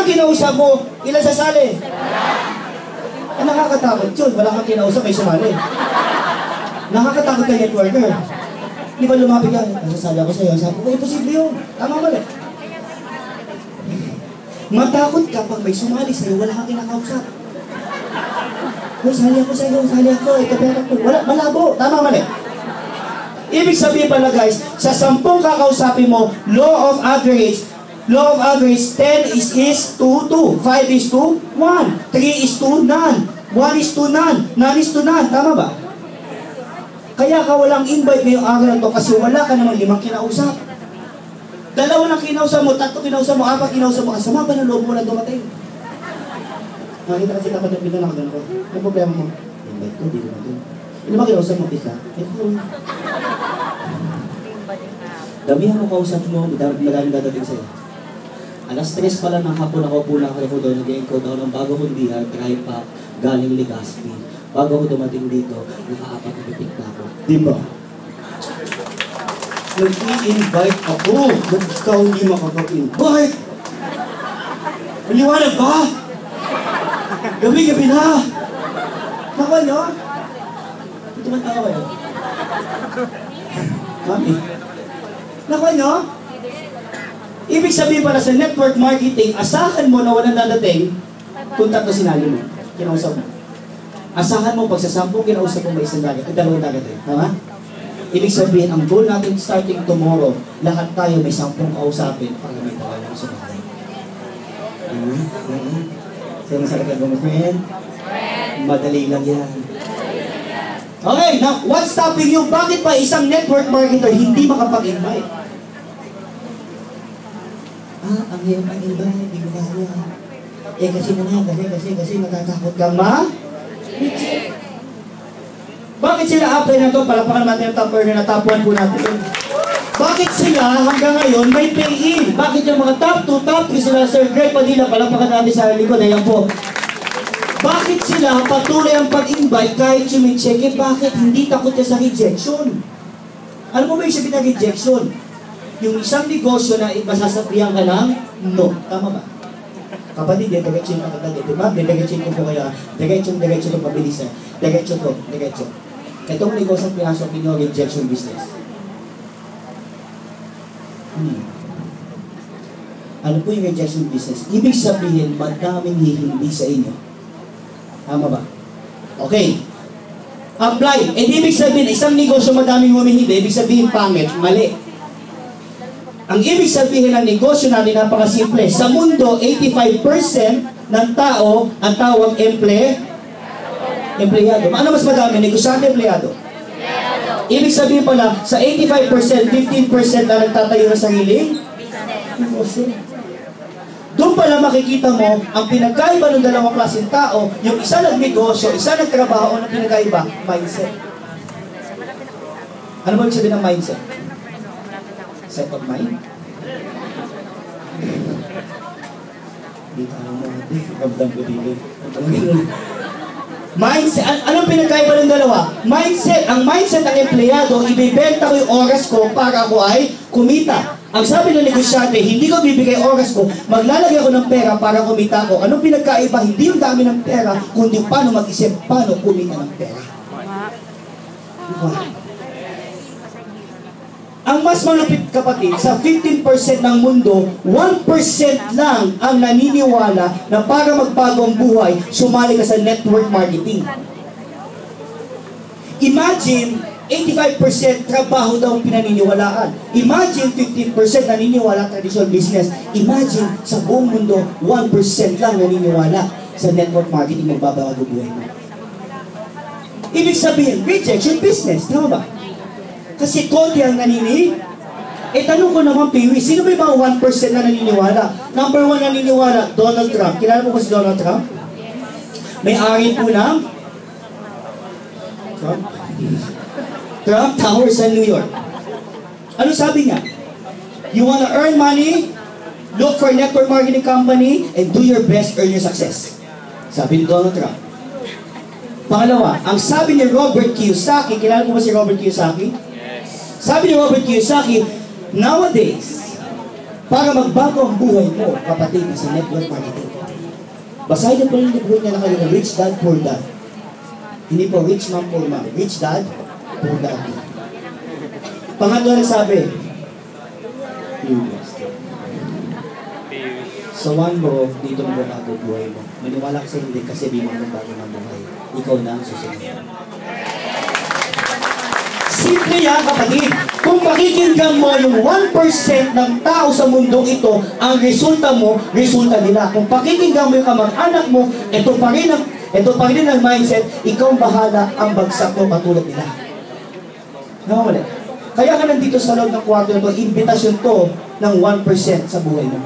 kinausap mo, ilan sasali? Nakakatakot yun. Wala kang kinausap, may sumali. Nakakatakot ka networker. Di ba lumapit ka? Nasasali ako sa'yo. Sabi ko, imposible yun. Tama mali. Matakot ka pag may sumali sa'yo, wala kang kinakausap. Sali ako sa'yo, sali ako. Ito pera ko. Wala, malabo. Tama mali. Ibig sabihin pala guys, sa 10 kakausapin mo, law of average, 10 is to 2, 5 is to 1, 3 is to none, 1 is to none, none is to none. Tama ba? Kaya ka walang invite ngayong araw na to kasi wala ka naman 5 kinausap. 2 lang kinausap mo, 3 kinausap mo, 4 kinausap mo, kasama ba ng loob mo na dumating? Nakita kasi kapag napita na kagano ko. Ang problema mo, invite ko, di ko natin. Ano ba kinausap mo? Isa? Ito. Damihan mo kausap mo, madaming dadating sa'yo. Alas 3 pala ng hapon ako po lang ako doon, nag-encode ako ng bago kong diha, drive pa, galing Legazpi. Bago ako dumating dito, naka-apat na pipik na ako. Diba? Nag-i-invite ako, ba't ikaw hindi makapag-invite? Maliwanag ba? Gabi-gabi na! Nakuha nyo? Ito man tao kayo? Mami? Nakuha nyo? Ibig sabihin pala sa network marketing, asahan mo na walang dadating kung 3 sinali mo, kinausap mo. Asahan mo pag sa 10 kinausap mo may 1 dagat, 2 dadating. Tama? Ibig sabihin, ang goal natin starting tomorrow, lahat tayo may 10 kausapin para may tawalang sumali. Sino sa kagad mo, friend? Madali lang yan. Okay, now, what's stopping you? Bakit pa isang network marketer hindi makapag-invite? Ang hirap ang iba, hindi ko kaya. Kasi natatakot kang ma-reject. Bakit sila apply na ito? Palapakan natin yung top earner na top 1 po natin. Bakit sila hanggang ngayon may pay-in? Bakit yung mga top 2, top 3 sila, Sir Greg Padilla, palapakan natin sa likod, ayan po. Bakit sila patuloy ang pag-invite kahit sumi-check? Bakit hindi takot ka sa rejection? Ano mo ba yung sabihin na rejection? Yung isang negosyo na masasabihan ka ng no. Tama ba? Kapatid, diretso yung nakatagay. Diba? Diretso ko po kaya. Diretso ito pabilis. Diretso to. Itong negosyo pinasok ninyo, rejection business. Ano po yung rejection business? Ibig sabihin, madaming hindi sa inyo. Tama ba? Okay. Apply. Ibig sabihin, isang negosyo madaming humihindi. Ibig sabihin, pangit. Mali. Ang ibig sabihin ng negosyo natin, napakasimple. Sa mundo, 85% ng tao ang tawag empleyado. Ano mas madami? Negosyante, empleyado? Ibig sabihin pala, sa 85%, 15% na nagtatayo ng sariling negosyo. Doon pala makikita mo, ang pinagkaiba ng dalawang klaseng tao, yung isa nagnegosyo, isa nagtrabaho, ang pinagkaiba, mindset. Ano ba yung sabihin ng mindset? Set of mind? Mindset. Anong pinagkaiba ng dalawa? Mindset. Ang mindset ng empleyado, ibibenta ko yung oras ko para ako ay kumita. Ang sabi ng negosyante, hindi ko bibigay oras ko, maglalagay ako ng pera para kumita ko. Anong pinagkaiba? Hindi yung dami ng pera, kundi paano mag-isip, paano kumita ng pera. Ang mas malupit kapatid, sa 15% ng mundo, 1% lang ang naniniwala na para magbago ang buhay, sumali ka sa network marketing. Imagine, 85% trabaho daw ang pinaniniwalaan. Imagine, 15% naniniwala traditional business. Imagine, sa buong mundo, 1% lang naniniwala sa network marketing magbabago buhay mo. Ibig sabihin, rejection business. Tama ba? Kasi konti ang tanong ko naman, Piwi, sino ba yung mga 1% na naniniwala? Number 1 naniniwala, Donald Trump. Kilala mo ba si Donald Trump? May-ari po ng Trump Tower sa New York. Ano sabi niya? You wanna earn money? Look for a network marketing company and do your best, earn your success. Sabi ni Donald Trump. Pangalawa, ang sabi ni Robert Kiyosaki, kilala mo ba si Robert Kiyosaki? Sabi ni Robert Kiyosaki, nowadays, para magbago ang buhay mo, kapatid, sa network marketing. Basahin niyo po yung libro niya na kayo na Rich Dad, Poor Dad. Hindi po Rich Mom, Poor Mom. Rich Dad, Poor Dad. Pangatlo na sabi, sa one mo, dito magbabago buhay mo. Maniwala ka sa hindi kasi di mo magbago ng buhay. Ikaw na ang susunod. Simple yan, kapatid. Kung pakikinggan mo yung 1% ng tao sa mundong ito, ang resulta mo, resulta nila. Kung pakikinggan mo yung kamag-anak mo, ito pa rin ang mindset, ikaw bahala ang bagsak mo katulad nila. Nakamali. Kaya ka nandito sa loob ng kwarto na ito, invitasyon to ng 1% sa buhay mo.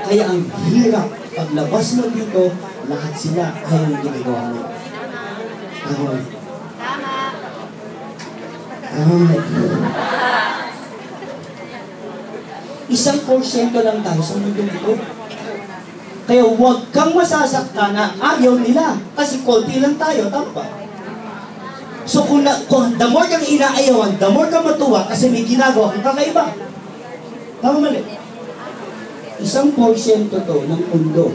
Kaya ang hirap, paglabas mo dito, lahat sila ayaw yung ginagawa mo. Isang porsyento lang tayo sa mundong ito. Kaya huwag kang masasakta na ayaw nila. Kasi konti lang tayo, tama ba? So kung the more kang inaayawan, the more kang matuwa kasi may ginagawa kang kakaiba. Tama mali? Isang porsyento to ng mundo.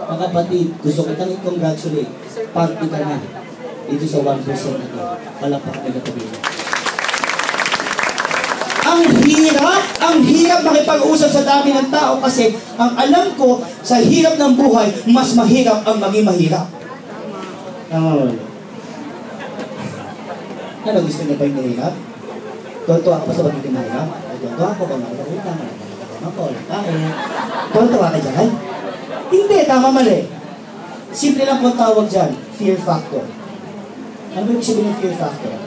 Mga kapatid, gusto kitang i-congratulate. Party ka na. Dito sa 1% na to. Palapak na gatabi. Ang hirap makipag-usap sa dami ng tao kasi ang alam ko, sa hirap ng buhay, mas mahirap ang maging mahirap. Ano, gusto niyo ba yung mahirap? Tuwa ka pa sa pagiging mahirap? Tuwa ako ba nakakita mo? Tuwa ka dyan? Hindi, tama mali. Simple lang po tawag dyan, fear factor. Ano ba yung sabihin ng fear factor?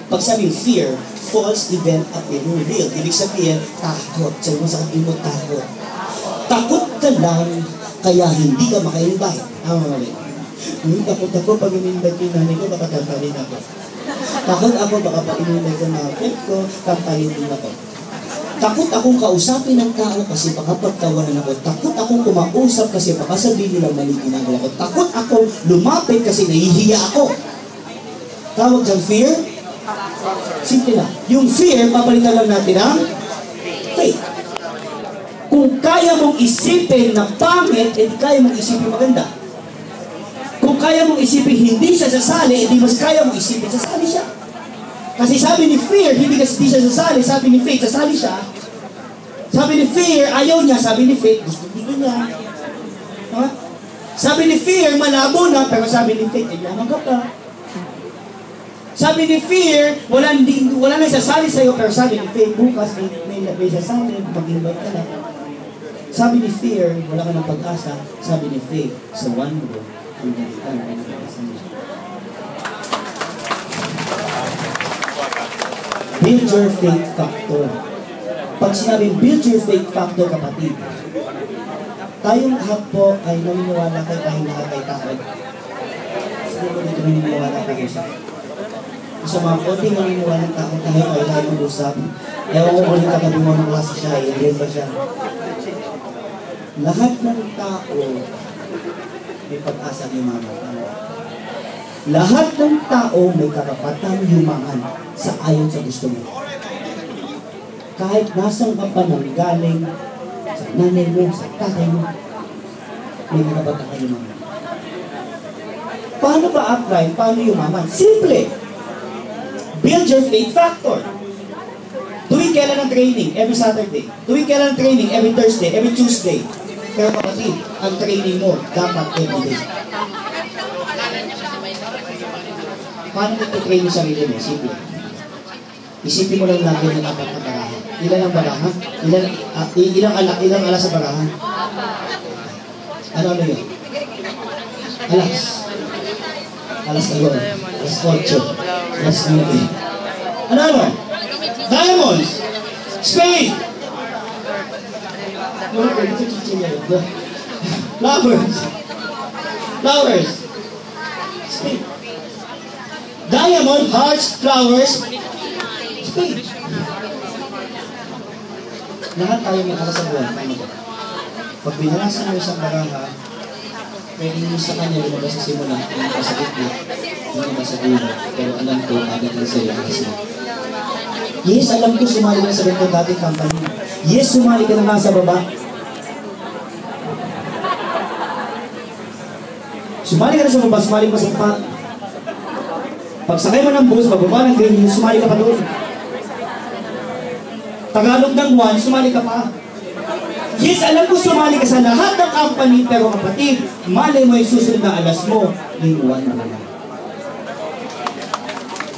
Pag sabihin fear, false event appearing real. Ibig sabihin, takot. Sabi mo sa kapatid mo, takot. Takot ka lang, kaya hindi ka maka-invite. Mali. Takot ako pag in-invite yung nanay ko, baka kantahin ako. Takot ako, baka pa in-invite ko na friend ko, kantahin din ako. Takot akong kausapin ng tao kasi baka pagtawanan ako. Takot akong kumausap kasi baka sabihin nilang mali ginagawa ko. Takot akong lumapit kasi nahihiya ako. Tawag dyan fear? Simple lang. Yung fear, papalitan lang natin ang faith. Kung kaya mong isipin na pangit, edi kaya mong isipin maganda. Kung kaya mong isipin hindi siya sasali, edi mas kaya mong isipin sasali siya. Kasi sabi ni fear, hindi kasi siya sasali. Sabi ni faith, sasali siya. Sabi ni fear, ayaw niya. Sabi ni faith, gusto niya. Ha? Sabi ni fear, malabo na. Pero sabi ni faith, yaman ka pa. Sabi ni fear, wala nang sasali sa'yo. Pero sabi ni faith, bukas may sasali, mag-invite ka na. Sabi ni fear, wala ka ng pag-asa. Sabi ni faith, sa one go, ang nalitan ay nagkakasa niya. Build your faith factor. Pag sinabing build your faith factor, kapatid, tayong lahat po ay naniniwala kayo tayong lahat ay takot. Sino po dito naniniwala kayo siya? Sa mga konting naniniwala ng takot tayo ay tayo mag-usap. Ewan ko kung katabi mo ng klase siya, i-real ba siya? Lahat ng tao may pag-asa yumaman. Lahat ng tao may karapatan yumaman sa ayon sa gusto mo. Kahit nasang ka pa nang galing sa nanay mo, sa tatay mo, may karapatan ka yumaman. Paano ba apply? Paano yumaman? Simple! Build your faith factor. Tuwing kailan ang training? Every Saturday. Tuwing kailan ang training? Every Thursday, every Tuesday. Pero kapatid, ang training mo dapat every day. Paano nagtitrain yung sarili mo? Simple. Isipin mo lang lagi ng apat na barahan. Ilan ang barahan? Ilang alas sa barahan? Ano yun? Alas. Alas na yun. Alas 8. Alas 9. Ano? Diamonds! Spade! Flowers! Flowers! Spade! Diamond, hearts, flowers, spade. Lahat tayo may alas sa buwan. Pag binalasan mo isang baraha, pwede mo sa kanya lumabas sa simula, lumabas sa gitna, lumabas sa dulo. Pero alam ko, agad na sa'yo kasi. Yes, alam ko sumali ka na sa ganito dating company. Yes, sumali ka na nga sa baba. Sumali ka na sa baba, sumali ka sa baba. Pagsakay mo ng bus, bababa ng green, sumali ka pa doon. Tagalog ng 1, sumali ka pa. Yes, alam ko sumali ka sa lahat ng company, pero kapatid, malay mo yung susunod na alas mo, yung 1 na lang.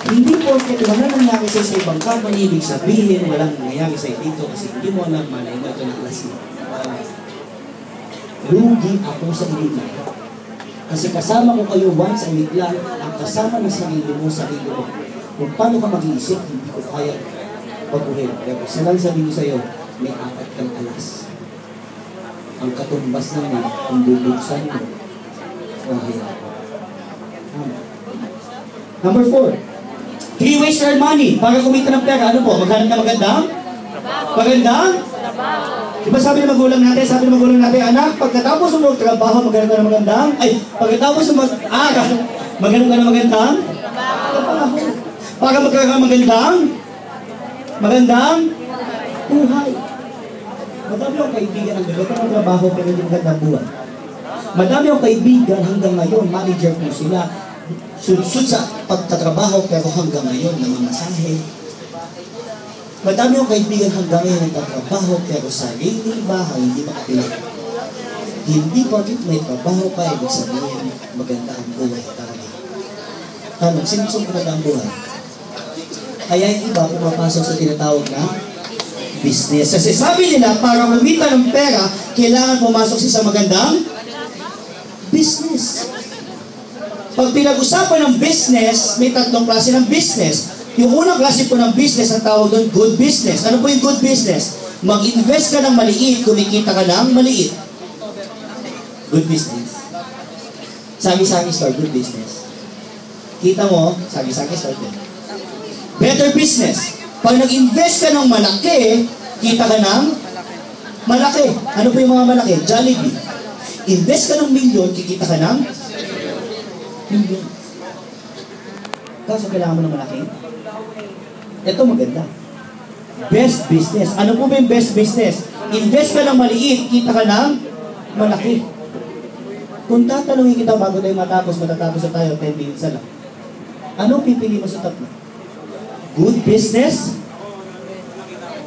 Hindi porket wala nangyari sa ibang company, ibig sabihin, walang nangyari sa dito kasi hindi mo alam malay mo ito ng alas mo. Lugi ako sa inyo. Kasi kasama ko kayo once a week lang, ang kasama ng sarili mo. Kung paano ka mag-iisip, hindi ko kaya baguhin. Pero isa lang sabihin ko sa'yo, may 4 kang alas. Ang katumbas naman, ang bubuksan mo. Number 4, 3 ways to earn money. Para kumita ng pera, ano po? Maghanap na magandang? Magandang? Diba sabi ng magulang natin, anak, pagkatapos mo magtrabaho, maghanap ka ng magandang? Pagkatapos mo mag-aral, maghanap ka ng magandang? Trabaho. Para magkaroon ka magandang buhay. Madami ang kaibigan ang gagawin ng trabaho pero hindi magandang buhay. Madami ang kaibigan hanggang ngayon, manager po sila, sud sa pagtatrabaho pero hanggang ngayon namamasahe. Madami yung kaibigan hanggang ngayon nagtatrabaho pero sarili bahay hindi makatulog. Hindi bakit may trabaho pa, ibig sabihin maganda ang buhay talaga. Tanong, sino maganda ang buhay? Kaya yung iba pumapasok sa tinatawag na business. Kasi sabi nila, para kumita ng pera, kailangan pumasok sa magandang business. Pag pinag-usapan ng business, may 3 klase ng business. Yung unang klase po ng business, ang tawag doon, good business. Ano po yung good business? Mag-invest ka ng maliit, kumikita ka ng maliit. Good business. Sagi-sagi store, good business. Kita mo, sagi-sagi store din. Better business. Pag nag-invest ka ng malaki, kita ka ng malaki. Ano po yung mga malaki? Jollibee. Invest ka ng milyon, kikita ka ng milyon. Kaso kailangan mo ng malaki? Ito maganda. Best business. Ano po ba yung best business? Invest ka ng maliit, kita ka ng malaki. Kung tatanungin kita bago tayo matatapos na tayo 10 minutes na lang. Anong pipili mo sa tatlo? Good business?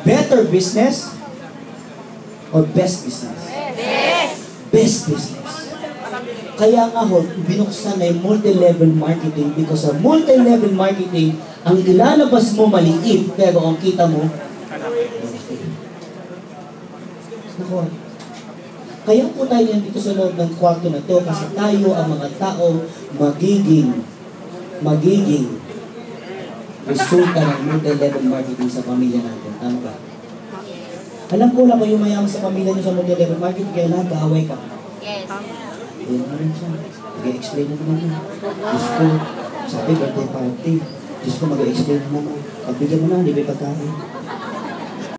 Better business? Or best business? Best business. Kaya nga ho, binuksan na yung multi-level marketing because sa multi-level marketing, ang ilalabas mo maliit, pero ang kita mo, malaki. Naku, kaya po tayo yan dito sa loob ng kwarto na to kasi tayo ang mga tao magiging resulta ng multi-level marketing sa pamilya natin. Tama ba? Alam ko lang yung mayaman sa pamilya nyo sa multi-level marketing, kaya lahat kaaway ka. Yes. Yan na rin siya. Mag-explain na naman yun. Diyos ko, sabi birthday party. Diyos ko mag-explain na naman. Pagbigyan mo na, hindi may pagkain.